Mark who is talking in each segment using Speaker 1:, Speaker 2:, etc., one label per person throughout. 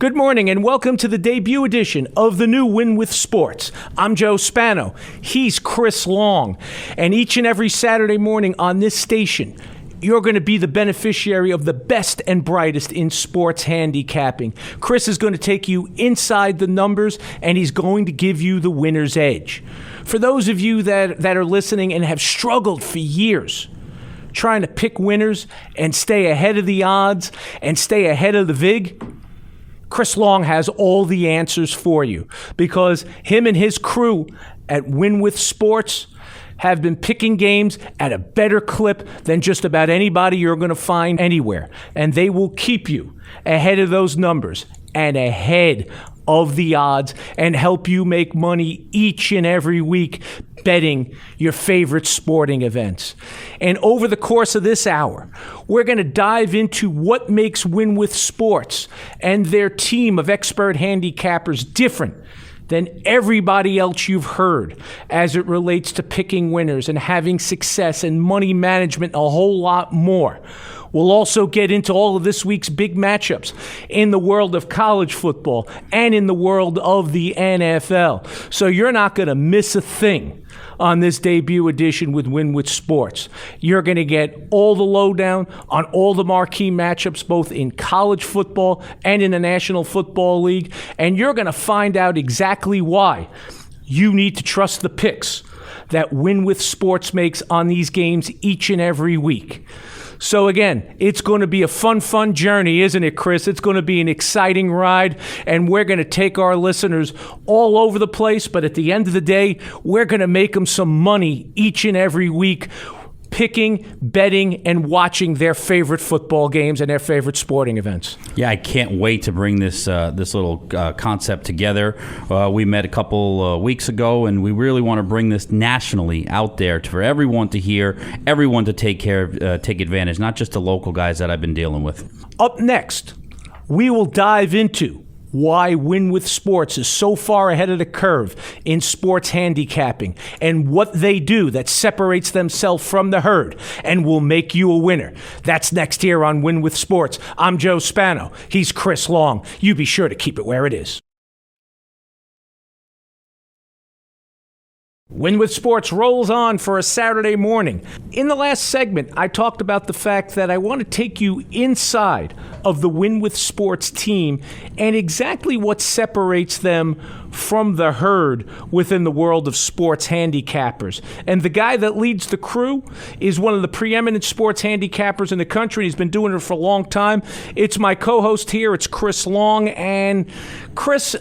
Speaker 1: Good morning and welcome to the debut edition of the new Win with Sports. I'm Joe Spano. He's Chris Long. And each and every Saturday morning on this station, you're going to be the beneficiary of the best and brightest in sports handicapping. Chris is going to take you inside the numbers, and he's going to give you the winner's edge. For those of you that are listening and have struggled for years trying to pick winners and stay ahead of the odds and stay ahead of the VIG, Chris Long has all the answers for you, because him and his crew at Win with Sports have been picking games at a better clip than just about anybody you're going to find anywhere. And they will keep you ahead of those numbers and ahead of the odds and help you make money each and every week betting your favorite sporting events. And over the course of this hour, we're going to dive into what makes Win with Sports and their team of expert handicappers different than everybody else you've heard as it relates to picking winners and having success and money management, a whole lot more. We'll also get into all of this week's big matchups in the world of college football and in the world of the NFL. So you're not going to miss a thing on this debut edition with Win with Sports. You're going to get all the lowdown on all the marquee matchups, both in college football and in the National Football League. And you're going to find out exactly why you need to trust the picks that Win with Sports makes on these games each and every week. So again, it's going to be a fun journey, isn't it, Chris? It's going to be an exciting ride, and we're going to take our listeners all over the place, but at the end of the day, we're going to make them some money each and every week, picking, betting, and watching their favorite football games and their favorite sporting events.
Speaker 2: Yeah, I can't wait to bring this little concept together. We met a couple weeks ago, and we really want to bring this nationally out there for everyone to hear, everyone to take advantage, not just the local guys that I've been dealing with.
Speaker 1: Up next, we will dive into why Win with Sports is so far ahead of the curve in sports handicapping and what they do that separates themselves from the herd and will make you a winner. That's next here on Win with Sports. I'm Joe Spano. He's Chris Long. You be sure to keep it where it is. Win with Sports rolls on for a Saturday morning. In the last segment, I talked about the fact that I want to take you inside of the Win with Sports team and exactly what separates them from the herd within the world of sports handicappers. And the guy that leads the crew is one of the preeminent sports handicappers in the country. He's been doing it for a long time. It's my co-host here. It's Chris Long. And Chris,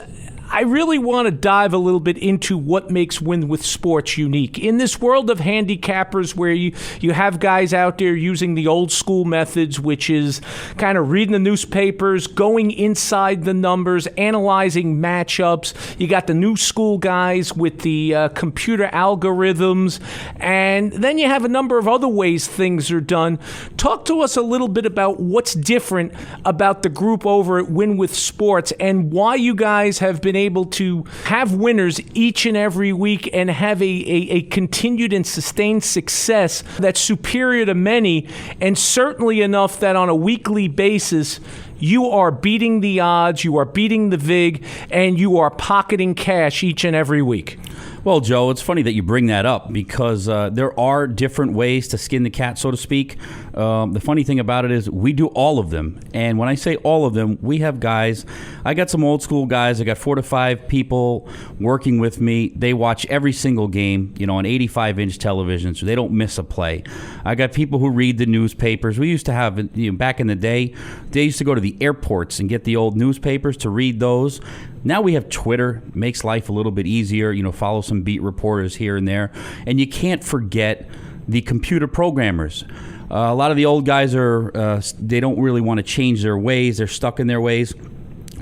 Speaker 1: I really want to dive a little bit into what makes Win with Sports unique. In this world of handicappers where you have guys out there using the old school methods, which is kind of reading the newspapers, going inside the numbers, analyzing matchups. You got the new school guys with the computer algorithms, and then you have a number of other ways things are done. Talk to us a little bit about what's different about the group over at Win with Sports and why you guys have been able to have winners each and every week and have a continued and sustained success that's superior to many, and certainly enough that on a weekly basis you are beating the odds, you are beating the VIG, and you are pocketing cash each and every week.
Speaker 2: Well, Joe, it's funny that you bring that up because there are different ways to skin the cat, so to speak. The funny thing about it is we do all of them. And when I say all of them, we have guys. I got some old school guys. I got 4 to 5 people working with me. They watch every single game, on 85-inch television, so they don't miss a play. I got people who read the newspapers. We used to have, back in the day, they used to go to the airports and get the old newspapers to read those. Now we have Twitter, makes life a little bit easier, follow some beat reporters here and there. And you can't forget the computer programmers. A lot of the old guys they don't really want to change their ways. They're stuck in their ways.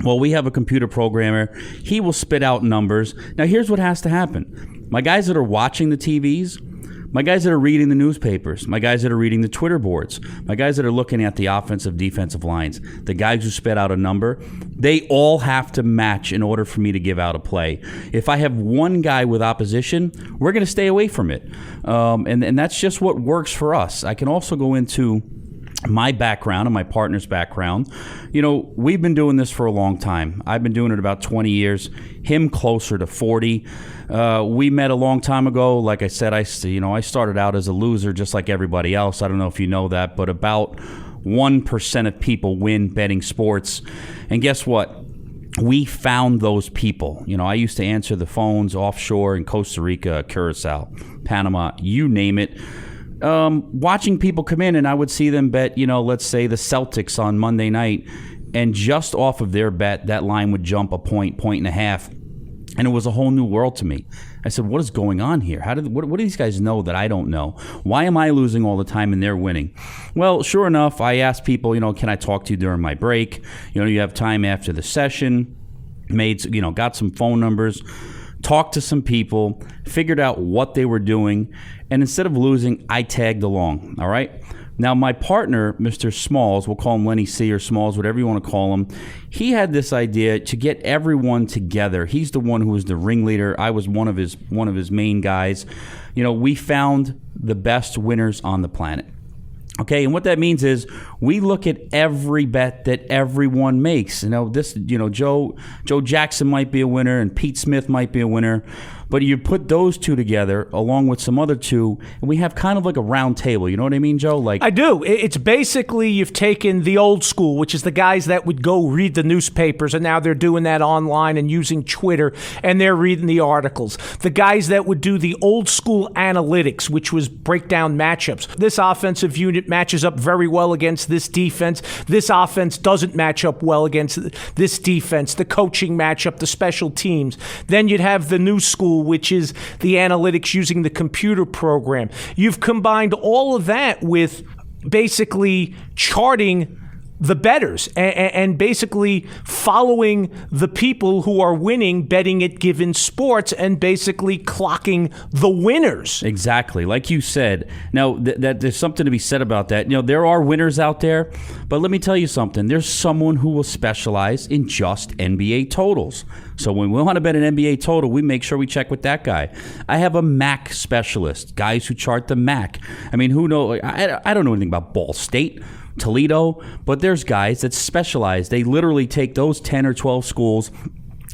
Speaker 2: Well, we have a computer programmer. He will spit out numbers. Now, here's what has to happen. My guys that are watching the TVs, my guys that are reading the newspapers, my guys that are reading the Twitter boards, my guys that are looking at the offensive, defensive lines, the guys who spit out a number, they all have to match in order for me to give out a play. If I have one guy with opposition, we're going to stay away from it. And that's just what works for us. I can also go into my background and my partner's background, we've been doing this for a long time. I've been doing it about 20 years, him closer to 40. We met a long time ago. Like I said, I started out as a loser just like everybody else. I don't know if you know that, but about 1% of people win betting sports. And guess what? We found those people. I used to answer the phones offshore in Costa Rica, Curacao, Panama, you name it. Watching people come in, and I would see them bet, let's say the Celtics on Monday night, and just off of their bet, that line would jump a point and a half, and it was a whole new world to me. I said, what is going on here? What do these guys know that I don't know? Why am I losing all the time and they're winning? Well, sure enough, I asked people, can I talk to you during my break? You have time after the session, got some phone numbers, talked to some people, figured out what they were doing, and instead of losing, I tagged along, all right? Now, my partner, Mr. Smalls, we'll call him Lenny C or Smalls, whatever you want to call him, he had this idea to get everyone together. He's the one who was the ringleader. I was one of his main guys. We found the best winners on the planet. Okay, and what that means is we look at every bet that everyone makes. Joe Jackson might be a winner and Pete Smith might be a winner, but you put those two together along with some other two, and we have kind of like a round table. You know what I mean, Joe?
Speaker 1: I do. It's basically you've taken the old school, which is the guys that would go read the newspapers, and now they're doing that online and using Twitter, and they're reading the articles. The guys that would do the old school analytics, which was break down matchups. This offensive unit matches up very well against this defense. This offense doesn't match up well against this defense. The coaching matchup, the special teams. Then you'd have the new school, which is the analytics using the computer program. You've combined all of that with basically charting the bettors and basically following the people who are winning betting at given sports and basically clocking the winners.
Speaker 2: Exactly. Like you said. Now, that there's something to be said about that. There are winners out there, but let me tell you something. There's someone who will specialize in just NBA totals. So when we want to bet an NBA total, we make sure we check with that guy. I have a MAC specialist, guys who chart the MAC. I mean, who knows? I don't know anything about Ball State, Toledo, but there's guys that specialize. They literally take those 10 or 12 schools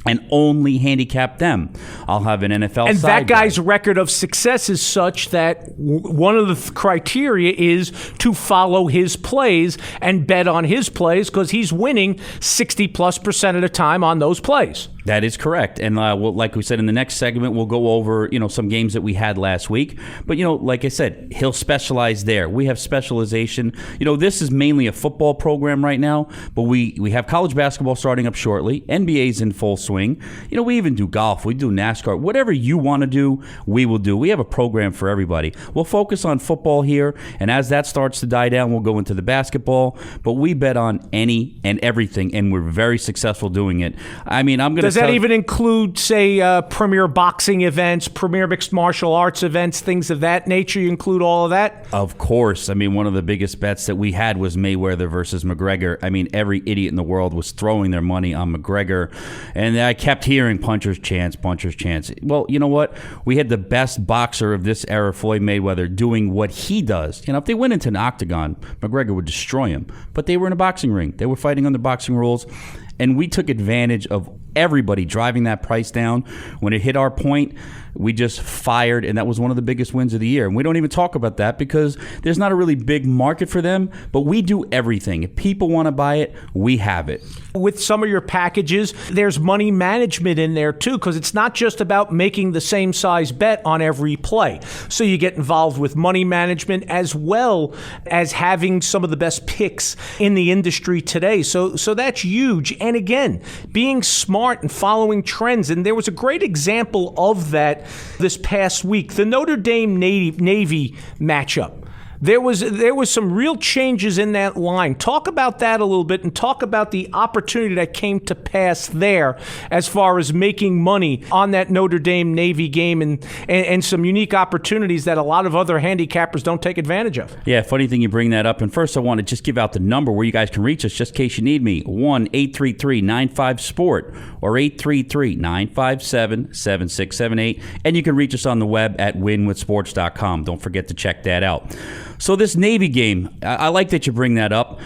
Speaker 2: and only handicap them. I'll have an NFL
Speaker 1: and
Speaker 2: side
Speaker 1: that guy's record of success is such that one of the criteria is to follow his plays and bet on his plays because he's winning 60+% of the time on those plays.
Speaker 2: That is correct. And like we said, in the next segment, we'll go over, some games that we had last week. But, like I said, he'll specialize there. We have specialization. This is mainly a football program right now, but we have college basketball starting up shortly. NBA's in full swing. We even do golf. We do NASCAR. Whatever you want to do, we will do. We have a program for everybody. We'll focus on football here, and as that starts to die down, we'll go into the basketball. But we bet on any and everything, and we're very successful doing it. I mean, I'm going to
Speaker 1: Does that even include, say, premier boxing events, premier mixed martial arts events, things of that nature? You include all of that?
Speaker 2: Of course. I mean, one of the biggest bets that we had was Mayweather versus McGregor. I mean, every idiot in the world was throwing their money on McGregor. And I kept hearing puncher's chance, puncher's chance. Well, you know what? We had the best boxer of this era, Floyd Mayweather, doing what he does. If they went into an octagon, McGregor would destroy him. But they were in a boxing ring. They were fighting under boxing rules. And we took advantage of everybody driving that price down. When it hit our point, we just fired, and that was one of the biggest wins of the year. And we don't even talk about that because there's not a really big market for them, but we do everything. If people want to buy it, we have it.
Speaker 1: With some of your packages, there's money management in there too, because it's not just about making the same size bet on every play. So you get involved with money management as well as having some of the best picks in the industry today. So that's huge. And again, being smart and following trends. And there was a great example of that this past week, the Notre Dame Navy matchup. There was some real changes in that line. Talk about that a little bit and talk about the opportunity that came to pass there as far as making money on that Notre Dame Navy game and some unique opportunities that a lot of other handicappers don't take advantage of.
Speaker 2: Yeah, funny thing you bring that up. And first I want to just give out the number where you guys can reach us just in case you need me. 1-833-95-SPORT or 833-957-7678. And you can reach us on the web at winwithsports.com. Don't forget to check that out. So this Navy game, I like that you bring that up.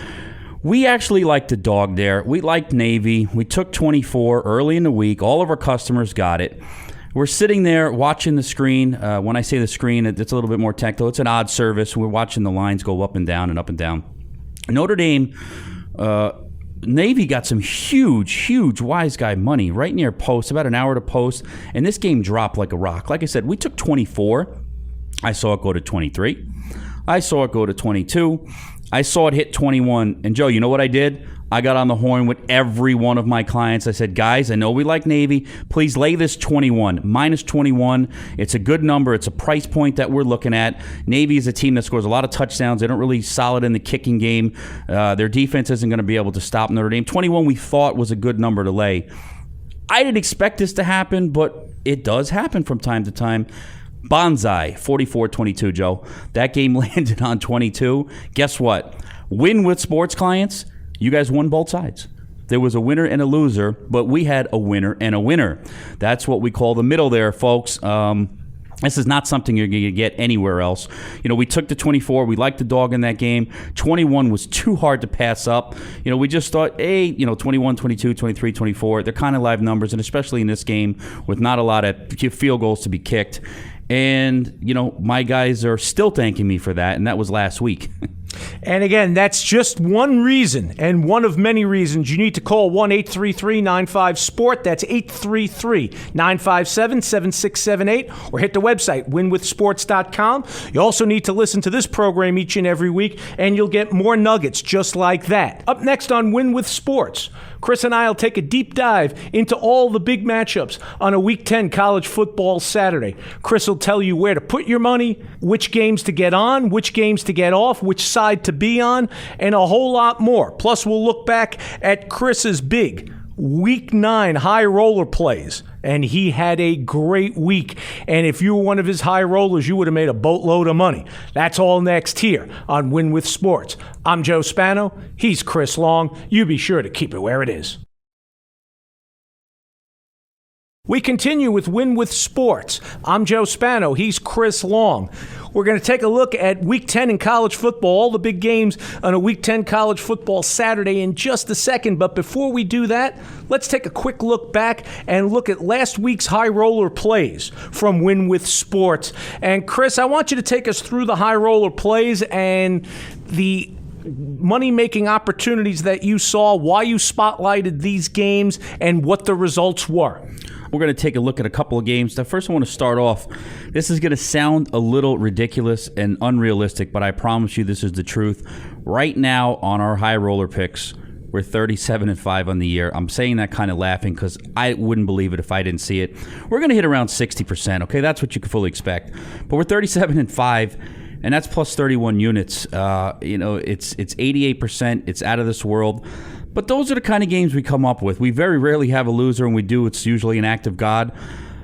Speaker 2: We actually like the dog there. We liked Navy. We took 24 early in the week. All of our customers got it. We're sitting there watching the screen. When I say the screen, it's a little bit more technical. It's an odd service. We're watching the lines go up and down and up and down. Notre Dame, Navy got some huge wise guy money right near post, about an hour to post, and this game dropped like a rock. Like I said, we took 24. I saw it go to 23. I saw it go to 22. I saw it hit 21. And Joe, you know what I did? I got on the horn with every one of my clients. I said, guys, I know we like Navy. Please lay this 21, minus 21. It's a good number. It's a price point that we're looking at. Navy is a team that scores a lot of touchdowns. They don't really solid in the kicking game. Their defense isn't going to be able to stop Notre Dame. 21 we thought was a good number to lay. I didn't expect this to happen, but it does happen from time to time. Bonsai, 44-22, Joe. That game landed on 22. Guess what? Win with sports clients. You guys won both sides. There was a winner and a loser, but we had a winner and a winner. That's what we call the middle there, folks. This is not something you're going to get anywhere else. You know, we took the 24. We liked the dog in that game. 21 was too hard to pass up. You know, we just thought, hey, 21, 22, 23, 24, they're kind of live numbers, and especially in this game with not a lot of field goals to be kicked. And, my guys are still thanking me for that, and that was last week.
Speaker 1: And again, that's just one reason, and one of many reasons you need to call 1-833-95-SPORT. That's 833-957-7678, or hit the website, winwithsports.com. You also need to listen to this program each and every week, and you'll get more nuggets just like that. Up next on Win with Sports, Chris and I will take a deep dive into all the big matchups on a Week 10 college football Saturday. Chris will tell you where to put your money, which games to get on, which games to get off, which side to be on, and a whole lot more. Plus, we'll look back at Chris's big Week 9 high roller plays, and he had a great week. And if you were one of his high rollers, you would have made a boatload of money. That's all next here on Win with Sports. I'm Joe Spano. He's Chris Long. You be sure to keep it where it is. We continue with Win with Sports. I'm Joe Spano. He's Chris Long. We're going to take a look at Week 10 in college football, all the big games on a Week 10 college football Saturday in just a second. But before we do that, let's take a quick look back and look at last week's high roller plays from Win with Sports. And Chris, I want you to take us through the high roller plays and the money-making opportunities that you saw, why you spotlighted these games, and what the results were.
Speaker 2: We're going to take a look at a couple of games. Now, first, I want to start off. This is going to sound a little ridiculous and unrealistic, but I promise you this is the truth. Right now on our high roller picks, we're 37-5 on the year. I'm saying that kind of laughing because I wouldn't believe it if I didn't see it. We're going to hit around 60%, okay? That's what you can fully expect. But we're 37-5, and that's plus 31 units. It's 88%. It's out of this world. But those are the kind of games we come up with. We very rarely have a loser, and we do. It's usually an act of God.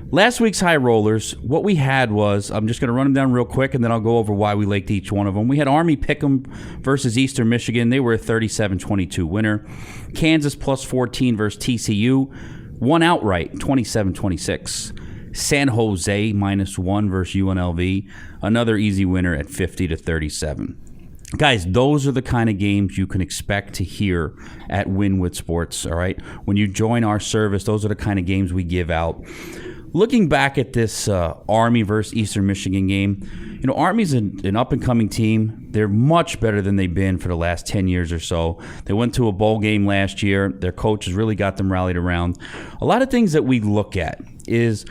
Speaker 2: Last week's high rollers, what we had was, I'm just going to run them down real quick, and then I'll go over why we liked each one of them. We had Army Pick'em versus Eastern Michigan. They were a 37-22 winner. Kansas plus 14 versus TCU. Won outright, 27-26. San Jose minus 1 versus UNLV. Another easy winner at 50-37. Guys, those are the kind of games you can expect to hear at Win with Sports, all right? When you join our service, those are the kind of games we give out. Looking back at this Army versus Eastern Michigan game, Army's an up-and-coming team. They're much better than they've been for the last 10 years or so. They went to a bowl game last year. Their coach has really got them rallied around. A lot of things that we look at is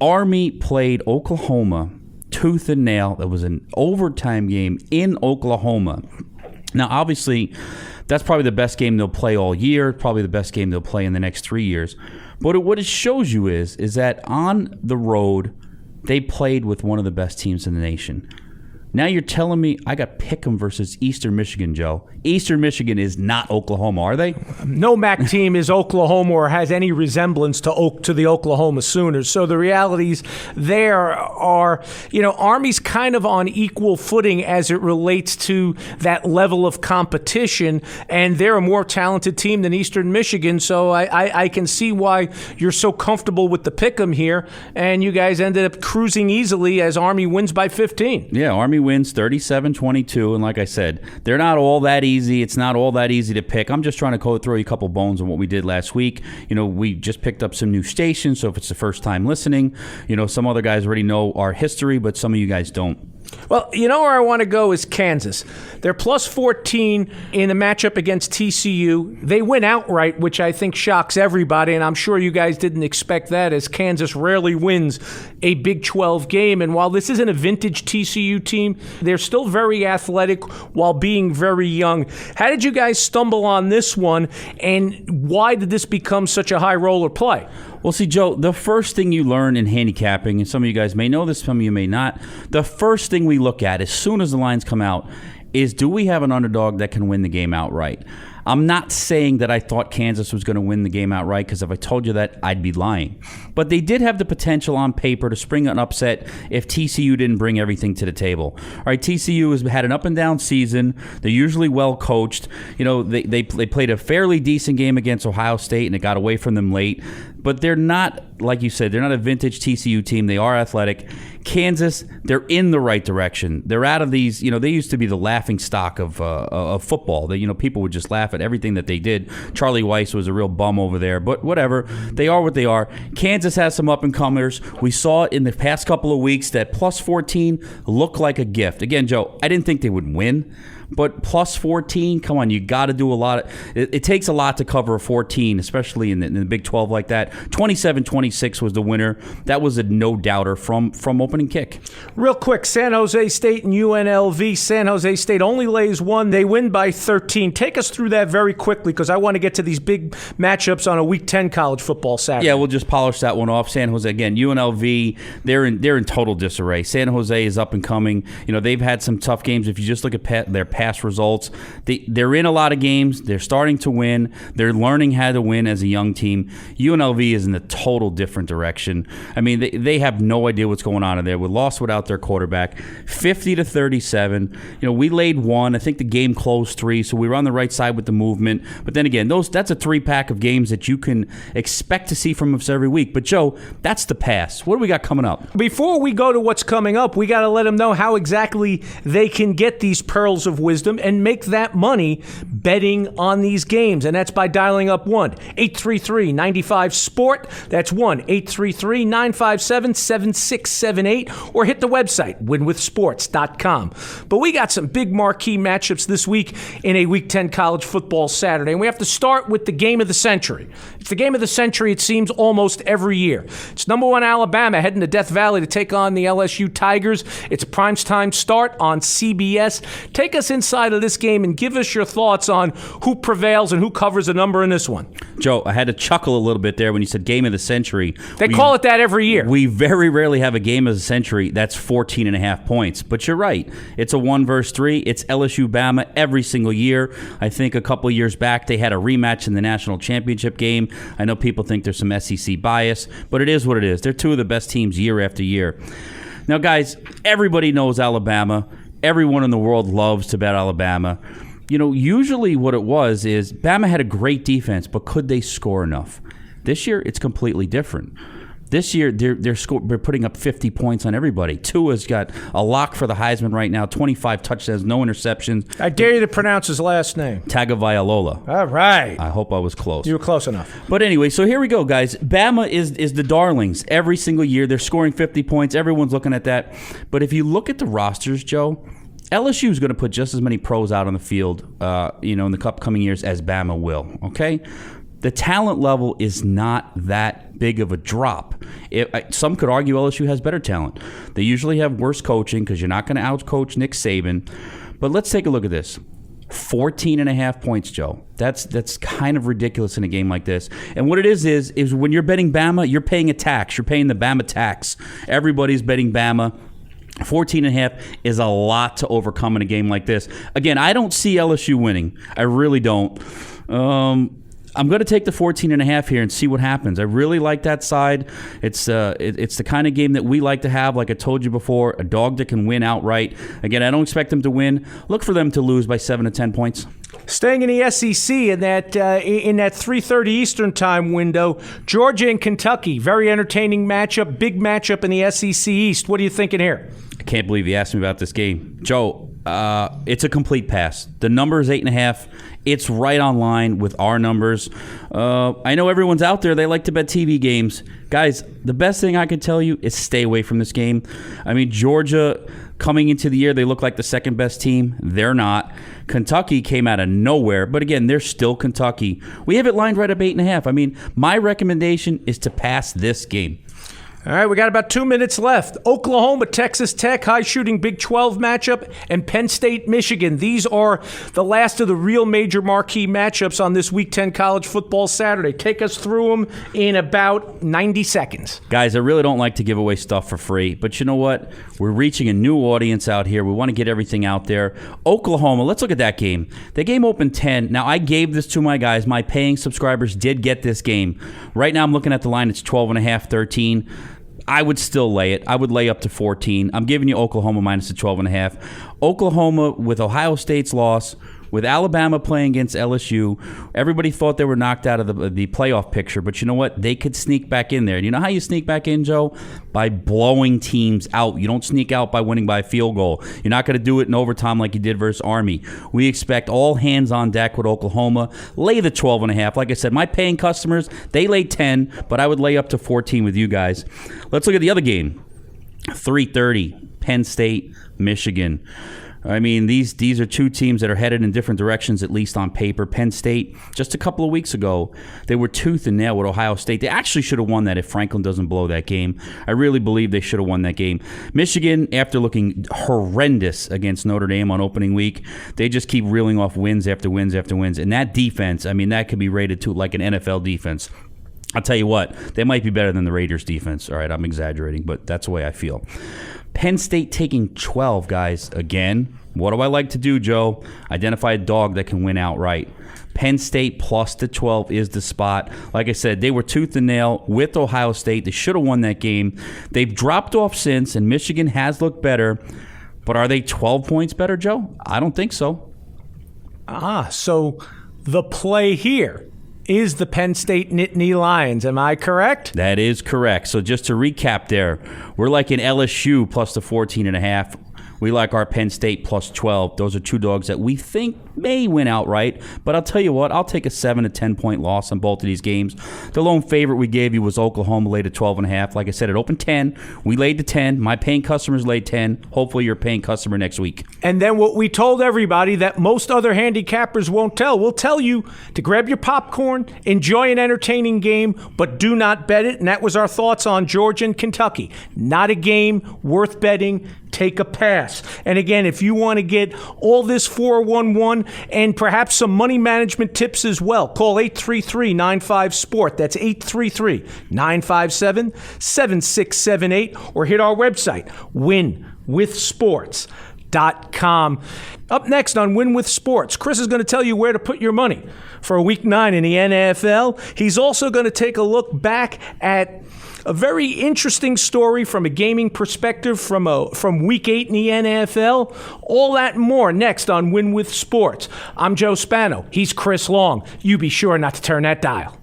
Speaker 2: Army played Oklahoma tooth and nail. That was an overtime game in Oklahoma. Now, obviously, that's probably the best game they'll play all year, probably the best game they'll play in the next 3 years. But what it shows you is that on the road, they played with one of the best teams in the nation. Now you're telling me I got Pick'em versus Eastern Michigan, Joe. Eastern Michigan is not Oklahoma, are they?
Speaker 1: No MAC team is Oklahoma or has any resemblance to the Oklahoma Sooners. So the realities there are, Army's kind of on equal footing as it relates to that level of competition, and they're a more talented team than Eastern Michigan. So I can see why you're so comfortable with the Pick'em here, and you guys ended up cruising easily as Army wins by 15.
Speaker 2: Yeah, Army wins 37-22, and like I said, they're not all that easy. It's not all that easy to pick. I'm just trying to throw you a couple bones on what we did last week. We just picked up some new stations, so if it's the first time listening, some other guys already know our history, but some of you guys don't.
Speaker 1: Well, where I want to go is Kansas. They're plus 14 in the matchup against TCU. They win outright, which I think shocks everybody, and I'm sure you guys didn't expect that, as Kansas rarely wins a Big 12 game. And while this isn't a vintage TCU team, they're still very athletic while being very young. How did you guys stumble on this one, and why did this become such a high roller play?
Speaker 2: Well, see, Joe, the first thing you learn in handicapping, and some of you guys may know this, some of you may not, the first thing we look at as soon as the lines come out is, do we have an underdog that can win the game outright? I'm not saying that I thought Kansas was going to win the game outright, because if I told you that, I'd be lying. But they did have the potential on paper to spring an upset if TCU didn't bring everything to the table. All right, TCU has had an up-and-down season. They're usually well-coached. They played a fairly decent game against Ohio State, and it got away from them late. But they're not, like you said, they're not a vintage TCU team. They are athletic. Kansas, they're in the right direction. They're out of these, they used to be the laughing stock of football. People would just laugh at everything that they did. Charlie Weiss was a real bum over there, but whatever. They are what they are. Kansas has some up-and-comers. We saw in the past couple of weeks that plus 14 looked like a gift. Again, Joe, I didn't think they would win. But plus 14, come on, you got to do a lot. It takes a lot to cover a 14, especially in the Big 12 like that. 27-26 was the winner. That was a no-doubter from opening kick.
Speaker 1: Real quick, San Jose State and UNLV. San Jose State only lays 1. They win by 13. Take us through that very quickly, because I want to get to these big matchups on a Week 10 college football Saturday.
Speaker 2: Yeah, we'll just polish that one off. San Jose, again, UNLV, they're in total disarray. San Jose is up and coming. They've had some tough games. If you just look at their past results, they're in a lot of games. They're starting to win. They're learning how to win as a young team. UNLV is in a total different direction. I mean, they have no idea what's going on in there. We lost without their quarterback, 50-37. We laid 1. I think the game closed 3, so we were on the right side with the movement. But then again, that's a 3-pack of games that you can expect to see from us every week. But Joe, that's the past. What do we got coming up?
Speaker 1: Before we go to what's coming up, we got to let them know how exactly they can get these pearls of wisdom and make that money betting on these games. And that's by dialing up 1-833-95-SPORT. That's 1-833-957-7678. Or hit the website, winwithsports.com. But we got some big marquee matchups this week in a Week 10 college football Saturday. And we have to start with the game of the century. It's the game of the century, it seems, almost every year. It's number 1 Alabama heading to Death Valley to take on the LSU Tigers. It's a primetime start on CBS. Take us inside of this game and give us your thoughts on who prevails and who covers a number in this one.
Speaker 2: Joe, I had to chuckle a little bit there when you said game of the century.
Speaker 1: They call it that every year.
Speaker 2: We very rarely have a game of the century that's 14.5 points. But you're right. It's a 1 versus 3. It's LSU-Bama every single year. I think a couple of years back they had a rematch in the national championship game. I know people think there's some SEC bias, but it is what it is. They're 2 of the best teams year after year. Now, guys, everybody knows Alabama. Everyone in the world loves to bet Alabama. Usually what it was is Bama had a great defense, but could they score enough? This year, it's completely different. This year, they're putting up 50 points on everybody. Tua's got a lock for the Heisman right now, 25 touchdowns, no interceptions.
Speaker 1: I dare you to pronounce his last name.
Speaker 2: Tagovailoa.
Speaker 1: All right.
Speaker 2: I hope I was close.
Speaker 1: You were close enough.
Speaker 2: But anyway, so here we go, guys. Bama is the darlings. Every single year, they're scoring 50 points. Everyone's looking at that. But if you look at the rosters, Joe, LSU is going to put just as many pros out on the field, in the upcoming years as Bama will, okay? The talent level is not that big of a drop. Some could argue LSU has better talent. They usually have worse coaching because you're not going to out-coach Nick Saban. But let's take a look at this. 14.5 points, Joe. That's kind of ridiculous in a game like this. And what it is when you're betting Bama, you're paying a tax. You're paying the Bama tax. Everybody's betting Bama. 14.5 is a lot to overcome in a game like this. Again, I don't see LSU winning. I really don't. I'm going to take the 14.5 here and see what happens. I really like that side. It's the kind of game that we like to have, like I told you before, a dog that can win outright. Again, I don't expect them to win. Look for them to lose by 7 to 10 points.
Speaker 1: Staying in the SEC in that 3:30 Eastern time window, Georgia and Kentucky, very entertaining matchup, big matchup in the SEC East. What are you thinking here?
Speaker 2: I can't believe you asked me about this game. Joe, it's a complete pass. The number is 8.5. It's right on line with our numbers. I know everyone's out there. They like to bet TV games. Guys, the best thing I can tell you is stay away from this game. I mean, Georgia, coming into the year, they look like the second best team. They're not. Kentucky came out of nowhere, but again, they're still Kentucky. We have it lined right up 8.5. I mean, my recommendation is to pass this game.
Speaker 1: All right, we got about 2 minutes left. Oklahoma, Texas Tech, high-shooting Big 12 matchup, and Penn State, Michigan. These are the last of the real major marquee matchups on this Week 10 college football Saturday. Take us through them in about 90 seconds.
Speaker 2: Guys, I really don't like to give away stuff for free, but you know what? We're reaching a new audience out here. We want to get everything out there. Oklahoma, let's look at that game. The game opened 10. Now, I gave this to my guys. My paying subscribers did get this game. Right now, I'm looking at the line. It's 12.5, 13. I would still lay it. I would lay up to 14. I'm giving you Oklahoma minus the 12.5. Oklahoma with Ohio State's loss, with Alabama playing against LSU, everybody thought they were knocked out of the playoff picture, but you know what? They could sneak back in there. And you know how you sneak back in, Joe? By blowing teams out. You don't sneak out by winning by a field goal. You're not going to do it in overtime like you did versus Army. We expect all hands on deck with Oklahoma. Lay the 12.5. Like I said, my paying customers, they lay 10, but I would lay up to 14 with you guys. Let's look at the other game. 3:30, Penn State, Michigan. I mean, these are two teams that are headed in different directions, at least on paper. Penn State, just a couple of weeks ago, they were tooth and nail with Ohio State. They actually should have won that if Franklin doesn't blow that game. I really believe they should have won that game. Michigan, after looking horrendous against Notre Dame on opening week, they just keep reeling off wins after wins after wins. And that defense, I mean, that could be rated to like an NFL defense. I'll tell you what, they might be better than the Raiders defense. All right, I'm exaggerating, but that's the way I feel. Penn State taking 12, guys. Again, what do I like to do, Joe? Identify a dog that can win outright. Penn State plus the 12 is the spot. Like I said, they were tooth and nail with Ohio State. They should have won that game. They've dropped off since, and Michigan has looked better. But are they 12 points better, Joe? I don't think so.
Speaker 1: So the play here is the Penn State Nittany Lions. Am I correct?
Speaker 2: That is correct. So just to recap there, we're like an LSU plus the 14.5. We like our Penn State plus 12. Those are two dogs that we think may win outright. But I'll tell you what, I'll take a 7 to 10 point loss on both of these games. The lone favorite we gave you was Oklahoma, laid at 12.5. Like I said, it opened 10. We laid the 10. My paying customers laid 10. Hopefully you're a paying customer next week.
Speaker 1: And then what we told everybody that most other handicappers won't tell. We'll tell you to grab your popcorn, enjoy an entertaining game, but do not bet it. And that was our thoughts on Georgia and Kentucky. Not a game worth betting. Take a pass. And again, if you want to get all this 411 and perhaps some money management tips as well, call 833-95-SPORT. That's 833-957-7678, or hit our website, winwithsports.com. Up next on Win with Sports, Chris is going to tell you where to put your money for Week 9 in the NFL. He's also going to take a look back at a very interesting story from a gaming perspective from Week 8 in the NFL. All that and more next on Win with Sports. I'm Joe Spano. He's Chris Long. You be sure not to turn that dial.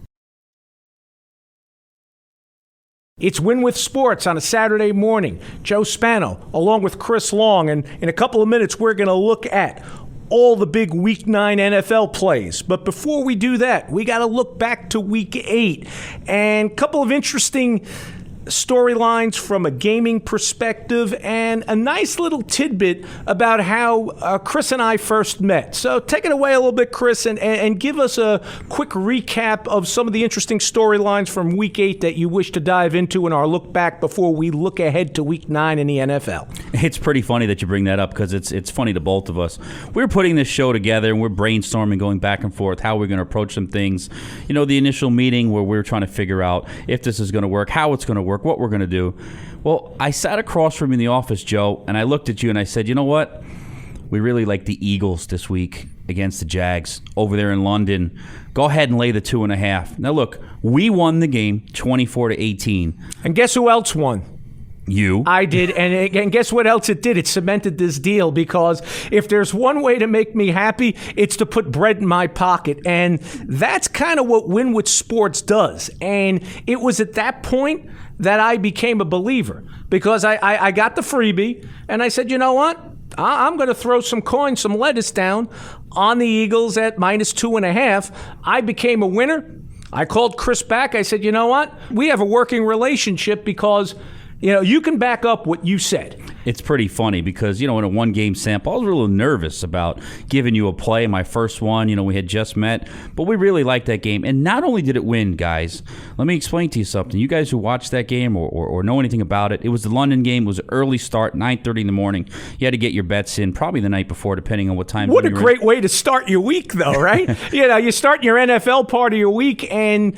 Speaker 1: It's Win with Sports on a Saturday morning. Joe Spano along with Chris Long. And in a couple of minutes, we're going to look at all the big Week 9 NFL plays. But before we do that, we got to look back to Week 8. And a couple of interesting storylines from a gaming perspective and a nice little tidbit about how Chris and I first met. So take it away a little bit, Chris, and give us a quick recap of some of the interesting storylines from Week 8 that you wish to dive into in our look back before we look ahead to Week 9 in the NFL.
Speaker 2: It's pretty funny that you bring that up because it's funny to both of us. We're putting this show together and we're brainstorming, going back and forth, how we're going to approach some things. You know, the initial meeting where we're trying to figure out if this is going to work, how it's going to work, what we're going to do. Well, I sat across from you in the office, Joe, and I looked at you and I said, you know what? we really like the Eagles this week against the Jags over there in London. Go ahead and lay the 2.5. Now, look, we won the game 24-18.
Speaker 1: And guess who else won?
Speaker 2: You.
Speaker 1: I did, and guess what else it did? It cemented this deal, because if there's one way to make me happy, it's to put bread in my pocket, and that's kind of what Win with Sports does. And it was at that point that I became a believer, because I got the freebie, and I said, you know what? I'm going to throw some coins, some lettuce down on the Eagles at -2.5. I became a winner. I called Chris back. I said, you know what? We have a working relationship, because you can back up what you said.
Speaker 2: It's pretty funny because, in a one-game sample, I was a little nervous about giving you a play, my first one. We had just met, but we really liked that game. And not only did it win, guys, let me explain to you something. You guys who watched that game or know anything about it, it was the London game. It was an early start, 9:30 in the morning. You had to get your bets in probably the night before, depending on what time.
Speaker 1: What a great way to start your week, though, right? You start your NFL part of your week, and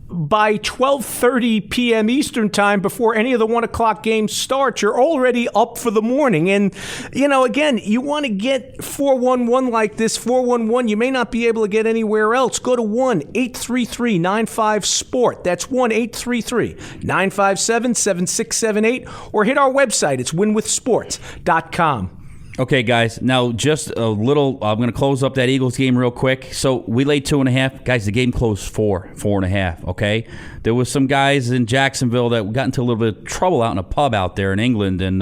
Speaker 1: by 12:30 p.m. Eastern time, before any of the 1 o'clock games start, you're already up for the morning. And, again, you want to get 411 like this, 411, you may not be able to get anywhere else. Go to 1-833-95-SPORT. That's 1-833-957-7678. Or hit our website. It's winwithsports.com.
Speaker 2: Okay, guys, now just a little, I'm going to close up that Eagles game real quick. So we laid 2.5. Guys, the game closed 4.5, okay? There was some guys in Jacksonville that got into a little bit of trouble out in a pub out there in England, and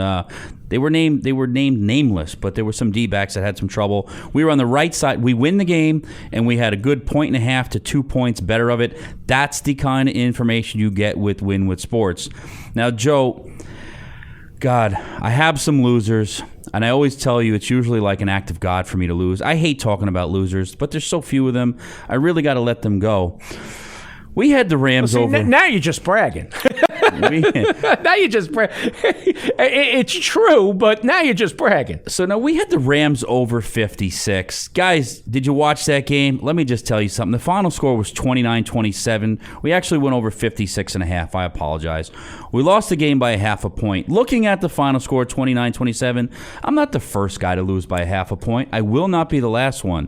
Speaker 2: they were named nameless, but there were some D-backs that had some trouble. We were on the right side. We win the game, and we had a good 1.5 to 2 points better of it. That's the kind of information you get with Win with Sports. Now, Joe, God, I have some losers. And I always tell you, it's usually like an act of God for me to lose. I hate talking about losers, but there's so few of them. I really got to let them go. We had the Rams over.
Speaker 1: Now you're just bragging. Now you just it's true, but now you're just bragging.
Speaker 2: So now we had the Rams over 56. Guys, did you watch that game? Let me just tell you something. The final score was 29-27. We actually went over 56.5. I apologize. We lost the game by 0.5 point. Looking at the final score, 29-27, I'm not the first guy to lose by 0.5 point. I will not be the last one.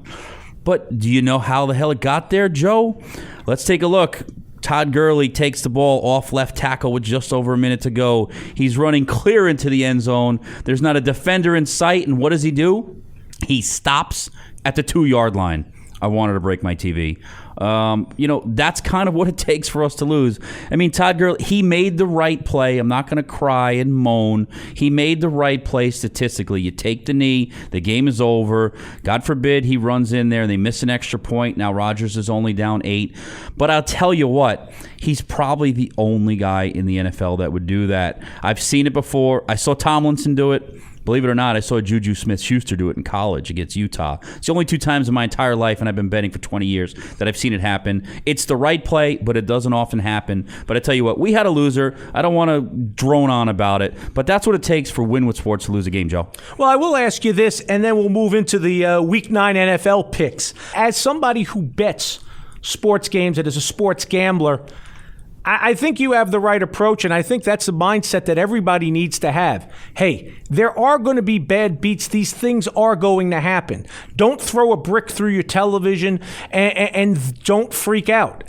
Speaker 2: But do you know how the hell it got there, Joe? Let's take a look. Todd Gurley takes the ball off left tackle with just over a minute to go. He's running clear into the end zone. There's not a defender in sight, and what does he do? He stops at the 2-yard line. I wanted to break my TV. That's kind of what it takes for us to lose. I mean, Todd Gurley, he made the right play. I'm not going to cry and moan. He made the right play statistically. You take the knee, the game is over. God forbid he runs in there and they miss an extra point. Now Rodgers is only down 8. But I'll tell you what, he's probably the only guy in the NFL that would do that. I've seen it before. I saw Tomlinson do it. Believe it or not, I saw Juju Smith-Schuster do it in college against Utah. It's the only 2 times in my entire life, and I've been betting for 20 years, that I've seen it happen. It's the right play, but it doesn't often happen. But I tell you what, we had a loser. I don't want to drone on about it, but that's what it takes for Win with Sports to lose a game, Joe.
Speaker 1: Well, I will ask you this, and then we'll move into the Week 9 NFL picks. As somebody who bets sports games and is a sports gambler, I think you have the right approach, and I think that's the mindset that everybody needs to have. Hey, there are going to be bad beats. These things are going to happen. Don't throw a brick through your television and don't freak out.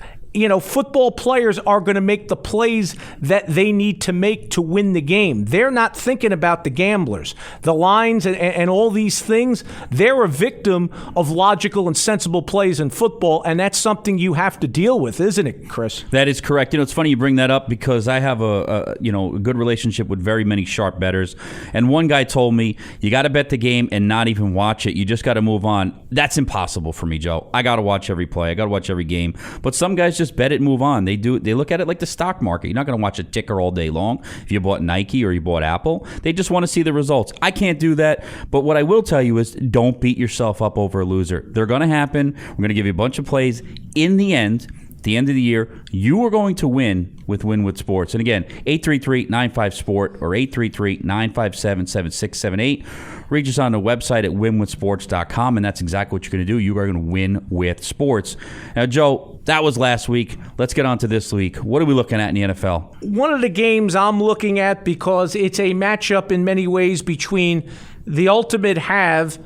Speaker 1: Football players are going to make the plays that they need to make to win the game. They're not thinking about the gamblers. The lines and all these things, they're a victim of logical and sensible plays in football, and that's something you have to deal with, isn't it, Chris?
Speaker 2: That is correct. It's funny you bring that up because I have a good relationship with very many sharp bettors, and one guy told me, you got to bet the game and not even watch it. You just got to move on. That's impossible for me, Joe. I got to watch every play. I got to watch every game. But some guys just bet it and move on. They look at it like the stock market. You're not going to watch a ticker all day long if you bought Nike or you bought Apple. They just want to see the results. I can't do that, but what I will tell you is don't beat yourself up over a loser. They're going to happen. We're going to give you a bunch of plays. In the end, at the end of the year, you are going to win with Win with Sports. And again, 833-95-SPORT or 833-957-7678. Reach us on the website at winwithsports.com, and that's exactly what you're going to do. You are going to win with sports. Now, Joe, that was last week. Let's get on to this week. What are we looking at in the NFL?
Speaker 1: One of the games I'm looking at, because it's a matchup in many ways between the ultimate have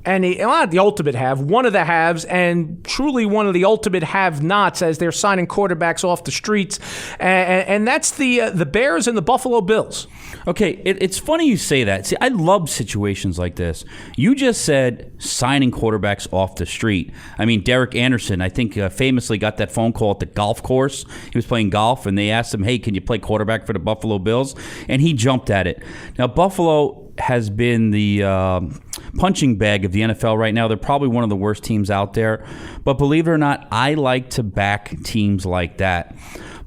Speaker 1: and not the ultimate have, one of the haves, and truly one of the ultimate have-nots as they're signing quarterbacks off the streets, and that's the Bears and the Buffalo Bills.
Speaker 2: Okay, it's funny you say that. See, I love situations like this. You just said signing quarterbacks off the street. I mean, Derek Anderson, I think, famously got that phone call at the golf course. He was playing golf, and they asked him, hey, can you play quarterback for the Buffalo Bills? And he jumped at it. Now, Buffalo has been the punching bag of the NFL right now. They're probably one of the worst teams out there. But believe it or not, I like to back teams like that.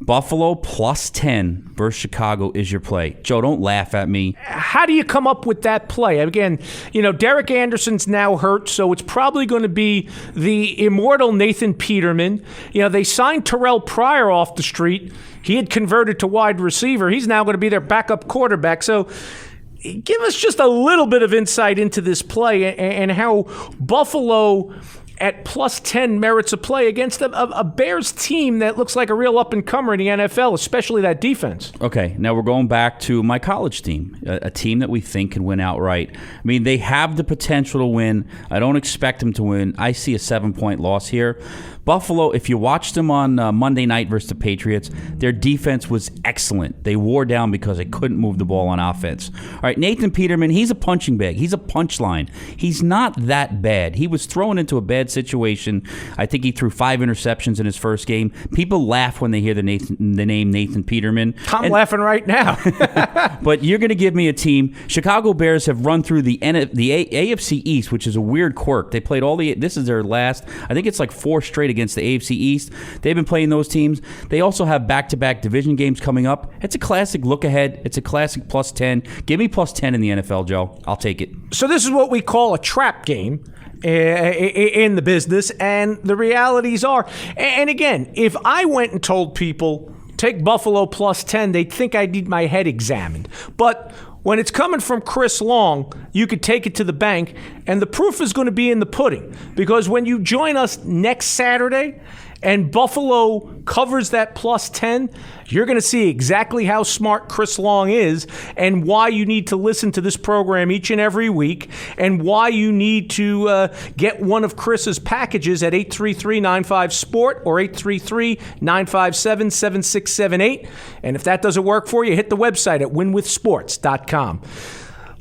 Speaker 2: Buffalo plus 10 versus Chicago is your play. Joe, don't laugh at me.
Speaker 1: How do you come up with that play? Again, Derek Anderson's now hurt, so it's probably going to be the immortal Nathan Peterman. They signed Terrell Pryor off the street. He had converted to wide receiver. He's now going to be their backup quarterback. So give us just a little bit of insight into this play and how Buffalo at plus 10 merits a play against a Bears team that looks like a real up-and-comer in the NFL, especially that defense.
Speaker 2: Okay, now we're going back to my college team, a team that we think can win outright. I mean, they have the potential to win. I don't expect them to win. I see a 7-point loss here. Buffalo, if you watched them on Monday night versus the Patriots, their defense was excellent. They wore down because they couldn't move the ball on offense. All right, Nathan Peterman, he's a punching bag. He's a punchline. He's not that bad. He was thrown into a bad situation. I think he threw 5 interceptions in his first game. People laugh when they hear the name Nathan Peterman.
Speaker 1: I'm laughing right now.
Speaker 2: But you're going to give me a team. Chicago Bears have run through the AFC East, which is a weird quirk. They played this is their last, I think it's like 4 straight against the AFC East. They've been playing those teams. They also have back-to-back division games coming up. It's a classic look ahead. It's a classic plus 10. Give me plus 10 in the NFL, Joe. I'll take it.
Speaker 1: So this is what we call a trap game in the business, and the realities are, and again, if I went and told people, take Buffalo plus 10, they'd think I need my head examined. But when it's coming from Chris Long, you could take it to the bank, and the proof is going to be in the pudding. Because when you join us next Saturday and Buffalo covers that plus 10, you're going to see exactly how smart Chris Long is and why you need to listen to this program each and every week and why you need to get one of Chris's packages at 833-95-SPORT or 833-957-7678. And if that doesn't work for you, hit the website at winwithsports.com.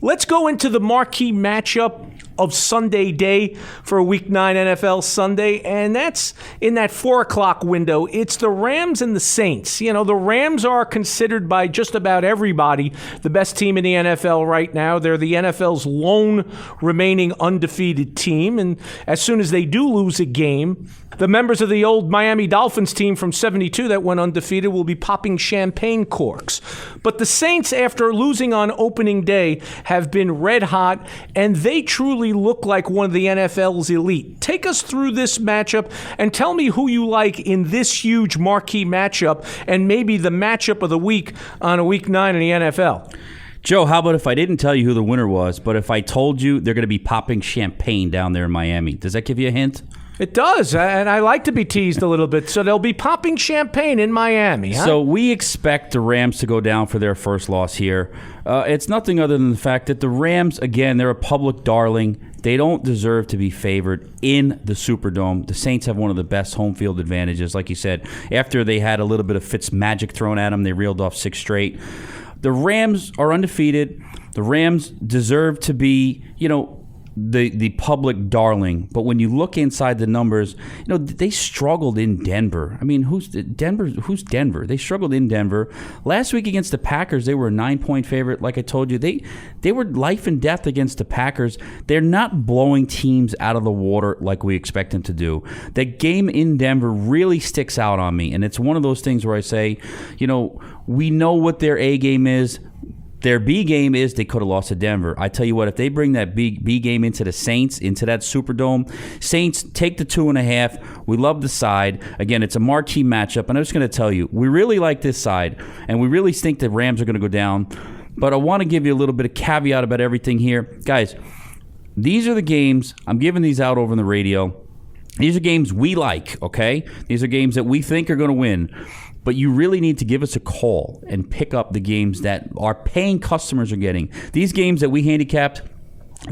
Speaker 1: Let's go into the marquee matchup of Sunday day for a Week 9 NFL Sunday, and that's in that 4 o'clock window. It's the Rams and the Saints. The Rams are considered by just about everybody the best team in the NFL right now. They're the NFL's lone remaining undefeated team, and as soon as they do lose a game, the members of the old Miami Dolphins team from 72 that went undefeated will be popping champagne corks. But the Saints, after losing on opening day, have been red hot, and they truly look like one of the NFL's elite. Take us through this matchup and tell me who you like in this huge marquee matchup and maybe the matchup of the week on a Week 9 in the NFL.
Speaker 2: Joe, how about if I didn't tell you who the winner was, but if I told you they're going to be popping champagne down there in Miami? Does that give you a hint?
Speaker 1: It does, and I like to be teased a little bit. So they'll be popping champagne in Miami, huh?
Speaker 2: So we expect the Rams to go down for their first loss here. It's nothing other than the fact that the Rams, again, they're a public darling. They don't deserve to be favored in the Superdome. The Saints have one of the best home field advantages. Like you said, after they had a little bit of Fitz magic thrown at them, they reeled off 6 straight. The Rams are undefeated. The Rams deserve to be, the public darling. But when you look inside the numbers, they struggled in Denver. I mean, who's Denver? They struggled in Denver. Last week against the Packers, they were a 9-point favorite. Like I told you, they were life and death against the Packers. They're not blowing teams out of the water like we expect them to do. That game in Denver really sticks out on me. And it's one of those things where I say, we know what their A game is. Their B game is they could have lost to Denver. I tell you what, if they bring that B game into the Saints, into that Superdome, Saints take the 2.5. We love the side. Again, it's a marquee matchup. And I'm just going to tell you, we really like this side, and we really think the Rams are going to go down. But I want to give you a little bit of caveat about everything here. Guys, these are the games. I'm giving these out over on the radio. These are games we like, okay? These are games that we think are going to win. But you really need to give us a call and pick up the games that our paying customers are getting. These games that we handicapped,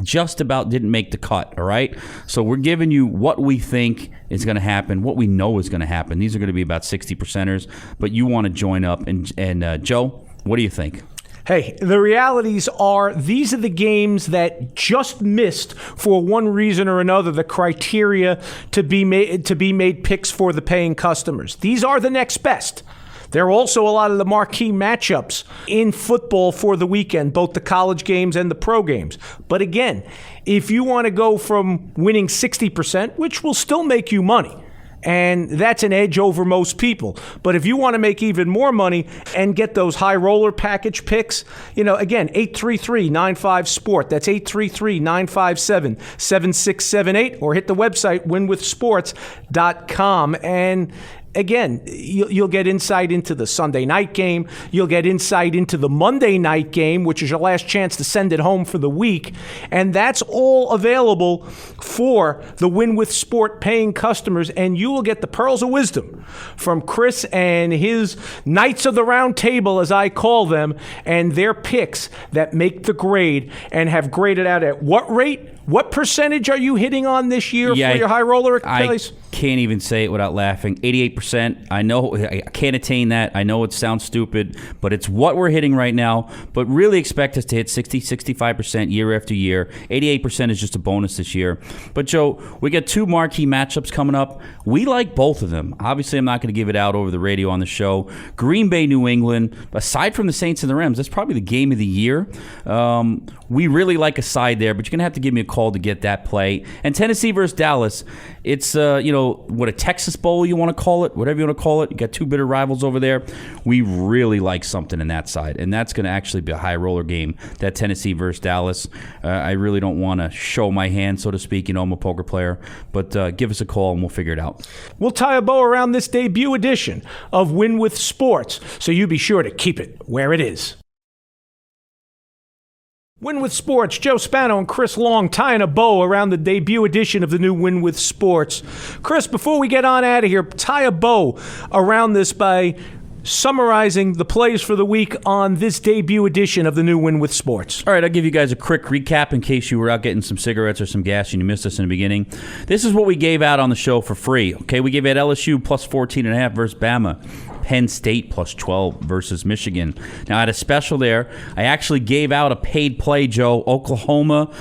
Speaker 2: just about didn't make the cut, all right? So we're giving you what we think is going to happen, what we know is going to happen. These are going to be about 60 percenters, but you want to join up. And Joe, what do you think?
Speaker 1: Hey, the realities are these are the games that just missed, for one reason or another, the criteria to be made picks for the paying customers. These are the next best. There are also a lot of the marquee matchups in football for the weekend, both the college games and the pro games. But again, if you want to go from winning 60%, which will still make you money, and that's an edge over most people. But if you want to make even more money and get those high roller package picks, again, 833-95-SPORT. That's 833-957-7678. Or hit the website, winwithsports.com. And again, you'll get insight into the Sunday night game. You'll get insight into the Monday night game, which is your last chance to send it home for the week. And that's all available for the Win with Sport paying customers. And you will get the pearls of wisdom from Chris and his Knights of the Round Table, as I call them, and their picks that make the grade and have graded out at what rate? What percentage are you hitting on this year for your high roller place?
Speaker 2: I can't even say it without laughing. 88%. I know I can't attain that. I know it sounds stupid, but it's what we're hitting right now. But really expect us to hit 60, 65% year after year. 88% is just a bonus this year. But, Joe, we got two marquee matchups coming up. We like both of them. Obviously, I'm not going to give it out over the radio on the show. Green Bay, New England. Aside from the Saints and the Rams, that's probably the game of the year. We really like a side there, but you're going to have to give me a call to get that play. And Tennessee versus Dallas, it's, what a Texas Bowl you want to call it, whatever you want to call it. You got two bitter rivals over there. We really like something in that side, and that's going to actually be a high roller game, that Tennessee versus Dallas. I really don't want to show my hand, so to speak. I'm a poker player, but give us a call and we'll figure it out.
Speaker 1: We'll tie a bow around this debut edition of Win with Sports, so you be sure to keep it where it is. Win with Sports, Joe Spano and Chris Long tying a bow around the debut edition of the new Win with Sports. Chris, before we get on out of here, tie a bow around this by summarizing the plays for the week on this debut edition of the new Win with Sports.
Speaker 2: All right, I'll give you guys a quick recap in case you were out getting some cigarettes or some gas and you missed us in the beginning. This is what we gave out on the show for free. Okay, we gave out LSU plus 14.5 versus Bama. Penn State plus 12 versus Michigan. Now, I had a special there. I actually gave out a paid play, Joe. Oklahoma,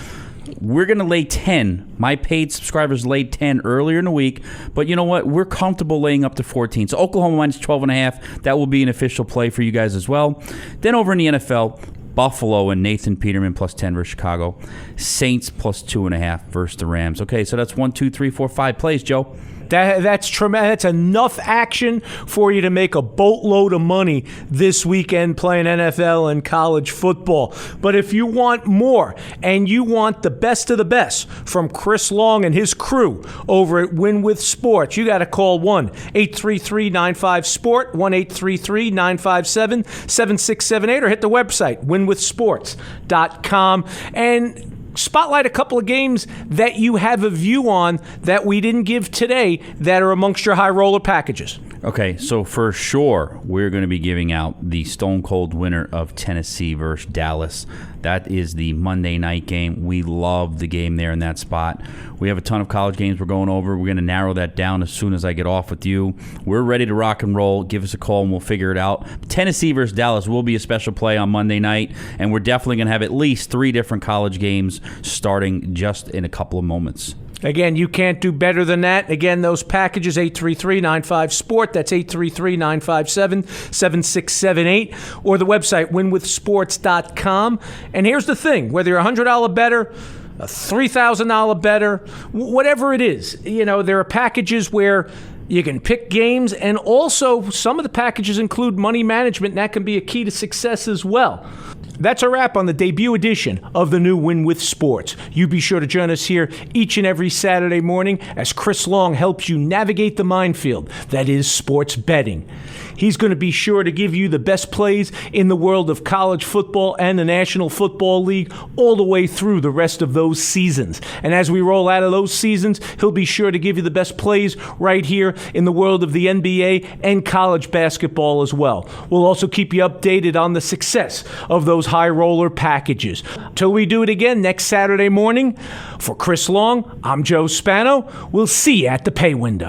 Speaker 2: we're going to lay 10. My paid subscribers laid 10 earlier in the week. But you know what? We're comfortable laying up to 14. So Oklahoma minus 12.5. That will be an official play for you guys as well. Then over in the NFL, Buffalo and Nathan Peterman plus 10 versus Chicago. Saints plus 2.5 versus the Rams. Okay, so that's 1, 2, 3, 4, 5 plays, Joe.
Speaker 1: That's tremendous. That's enough action for you to make a boatload of money this weekend playing NFL and college football. But if you want more and you want the best of the best from Chris Long and his crew over at Win with Sports, you got to call 1-833-95-SPORT, 1-833-957-7678, or hit the website, winwithsports.com. And spotlight a couple of games that you have a view on that we didn't give today that are amongst your high roller packages.
Speaker 2: Okay, so for sure, we're going to be giving out the stone cold winner of Tennessee versus Dallas. That is the Monday night game. We love the game there in that spot. We have a ton of college games we're going over. We're going to narrow that down as soon as I get off with you. We're ready to rock and roll. Give us a call and we'll figure it out. Tennessee versus Dallas will be a special play on Monday night, and we're definitely going to have at least 3 different college games starting just in a couple of moments.
Speaker 1: Again, you can't do better than that. Again, those packages, 833-95-SPORT. That's 833-957-7678. Or the website, winwithsports.com. And here's the thing. Whether you're a $100 bettor, a $3,000 bettor, whatever it is, there are packages where you can pick games, and also some of the packages include money management, and that can be a key to success as well. That's a wrap on the debut edition of the new Win with Sports. You be sure to join us here each and every Saturday morning as Chris Long helps you navigate the minefield that is sports betting. He's going to be sure to give you the best plays in the world of college football and the National Football League all the way through the rest of those seasons. And as we roll out of those seasons, he'll be sure to give you the best plays right here in the world of the NBA and college basketball as well. We'll also keep you updated on the success of those high roller packages. Till we do it again next Saturday morning, for Chris Long, I'm Joe Spano. We'll see you at the pay window.